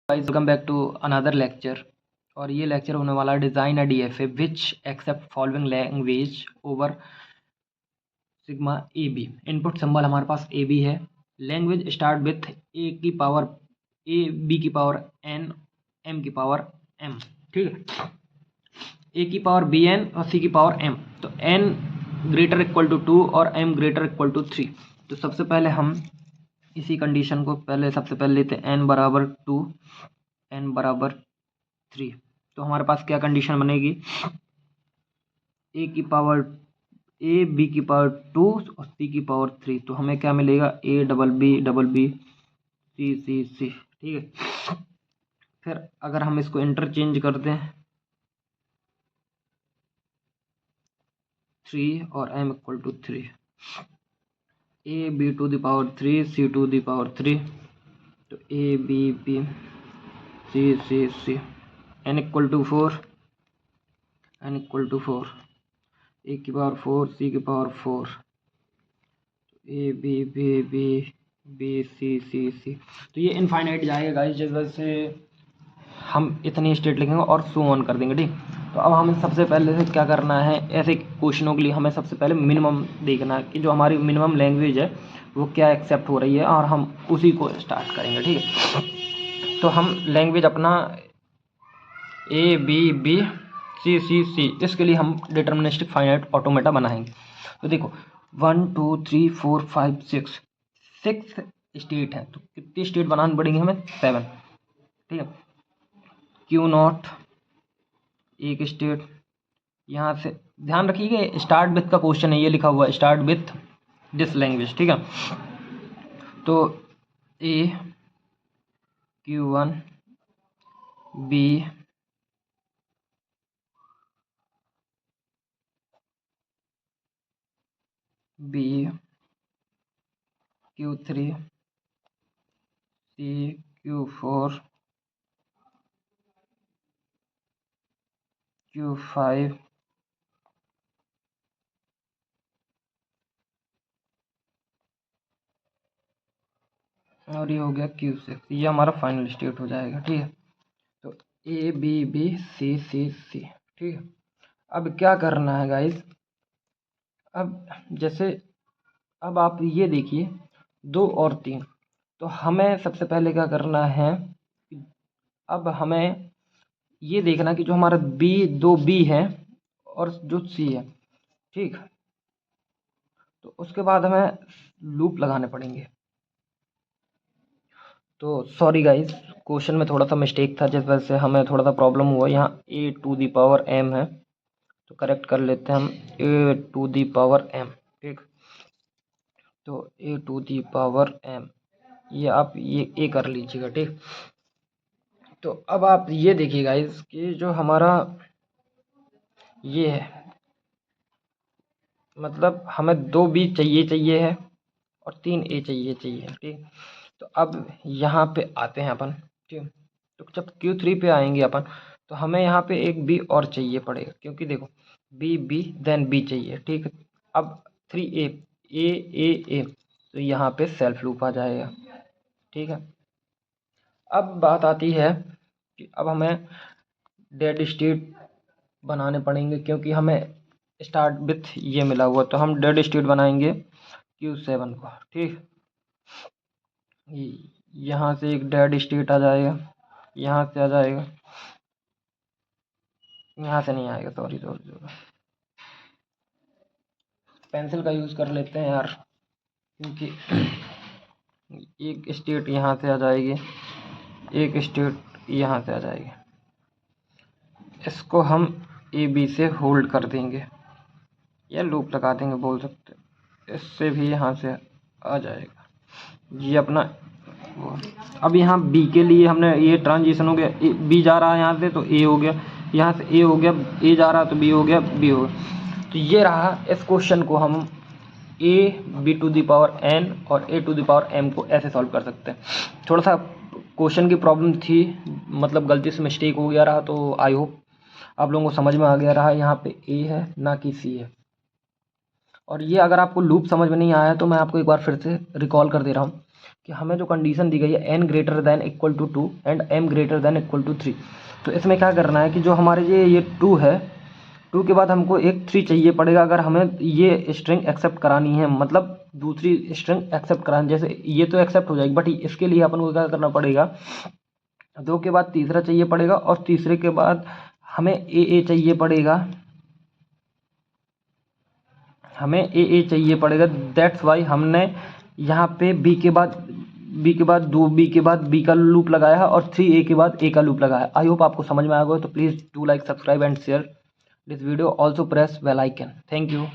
Guys welcome back to another lecture. और ये lecture होने वाला design a DFA which accept following language over sigma a b. Input symbol हमारे पास a b है। Language start with a की power a b की power n m की पावर एम। ठीक है, ए की पावर बी एन और सी की पावर एम। तो एन ग्रेटर इक्वल टू 2 और एम ग्रेटर इक्वल टू 3। तो सबसे पहले हम इसी कंडीशन को सबसे पहले लेते हैं एन बराबर 2 एन बराबर 3। तो हमारे पास क्या कंडीशन बनेगी, ए की पावर ए बी की पावर 2 और सी की पावर 3। तो हमें क्या मिलेगा, A double B C C सी। ठीक है, फिर अगर हम इसको इंटरचेंज कर दें 3 और M equal to 3, A B to the power 3 C to the power 3। तो A B B C C C N equal to 4 N equal to 4, A की पावर 4 सी की power 4, A B B B B C C C. तो ये infinite जाएगा guys, जिस वजह से हम इतनी स्टेट लिखेंगे और सो ऑन कर देंगे। ठीक, तो अब हमें सबसे पहले से क्या करना है, ऐसे क्वेश्चनों के लिए हमें सबसे पहले मिनिमम देखना है कि जो हमारी मिनिमम लैंग्वेज है वो क्या एक्सेप्ट हो रही है, और हम उसी को स्टार्ट करेंगे। ठीक है, तो हम लैंग्वेज अपना ए बी बी सी सी सी, इसके लिए हम डिटर्मिनिस्टिक फाइनाइट ऑटोमेटा बनाएंगे। तो देखो 1 2 3 4 5 6 स्टेट है, तो कितनी स्टेट बनानी पड़ेंगी हमें, 7। ठीक है, क्यू नॉट एक स्टेट, यहाँ से ध्यान रखिएगा स्टार्ट विथ का क्वेश्चन है, ये लिखा हुआ है स्टार्ट विथ दिस लैंग्वेज। ठीक है, तो ए Q1 बी बी Q3 सी Q4 Q5 और ये हो गया Q6। ये हमारा फाइनल स्टेट हो जाएगा। ठीक है, तो A B B C C सी। ठीक है, अब क्या करना है गाइस, अब जैसे अब आप ये देखिए 2 और 3। तो हमें सबसे पहले क्या करना है, अब हमें ये देखना कि जो हमारा दो बी है और जो सी है। ठीक, तो उसके बाद हमें लूप लगाने पड़ेंगे। तो सॉरी गाइस, क्वेश्चन में थोड़ा सा मिस्टेक था, जिस वजह से हमें थोड़ा सा प्रॉब्लम हुआ। यहाँ ए टू दी पावर एम है, तो करेक्ट कर लेते हैं हम ए टू दी पावर एम। ठीक, तो ए टू दी पावर एम, ये आप ये ए कर लीजिएगा। ठीक, तो अब आप ये देखिए गाइस कि जो हमारा ये है, मतलब हमें 2 बी चाहिए है और 3 ए चाहिए। ठीक, तो अब यहाँ पे आते हैं अपन। ठीक, तो जब Q3 पे आएंगे अपन, तो हमें यहाँ पे एक बी और चाहिए पड़ेगा, क्योंकि देखो बी बी देन बी चाहिए। ठीक, अब 3 ए ए ए ए, तो यहाँ पे सेल्फ लूप आ जाएगा। ठीक है, अब बात आती है कि अब हमें डेड स्टेट बनाने पड़ेंगे, क्योंकि हमें स्टार्ट विथ ये मिला हुआ, तो हम डेड स्टेट बनाएंगे Q7 को। ठीक, यहाँ से एक डेड स्टेट आ जाएगा, यहाँ से आ जाएगा, यहाँ से नहीं आएगा, सॉरी पेंसिल का यूज़ कर लेते हैं यार, क्योंकि एक स्टेट यहाँ से आ जाएगी, एक स्टेट यहाँ से आ जाएगी। इसको हम ए बी से होल्ड कर देंगे या लूप लगा देंगे बोल सकते, इससे भी यहाँ से आ जाएगा ये अपना। अब यहाँ बी के लिए हमने ये ट्रांजिशन हो गया, बी जा रहा है यहाँ से तो ए हो गया, यहाँ से ए हो गया, ए जा रहा तो बी हो गया, बी हो गया। तो ये रहा, इस क्वेश्चन को हम a B to the power n और a to the power m को ऐसे सॉल्व कर सकते हैं। थोड़ा सा क्वेश्चन की प्रॉब्लम थी, मतलब गलती से मिस्टेक हो गया रहा, तो आई होप आप लोगों को समझ में आ गया रहा। यहाँ पे ए है ना कि सी है। और ये अगर आपको लूप समझ में नहीं आया तो मैं आपको एक बार फिर से रिकॉल कर दे रहा हूँ कि हमें जो कंडीशन दी गई है n greater than equal to 2 and m greater than equal to 3। तो इसमें क्या करना है कि जो हमारे ये 2 है, 2 के बाद हमको एक 3 चाहिए पड़ेगा अगर हमें ये स्ट्रिंग एक्सेप्ट करानी है, मतलब दूसरी स्ट्रिंग एक्सेप्ट करानी। जैसे ये तो एक्सेप्ट हो जाएगी, बट इसके लिए अपन को क्या करना पड़ेगा, 2 के बाद तीसरा चाहिए पड़ेगा और तीसरे के बाद हमें ए चाहिए पड़ेगा, हमें ए चाहिए पड़ेगा। दैट्स वाई हमने यहाँ पे बी के बाद बी के बाद बी का लूप लगाया है और 3 ए के बाद ए का लूप लगाया है। आई होप आपको समझ में आ गया। तो please do like, subscribe and share this video, also press bell icon. Thank you.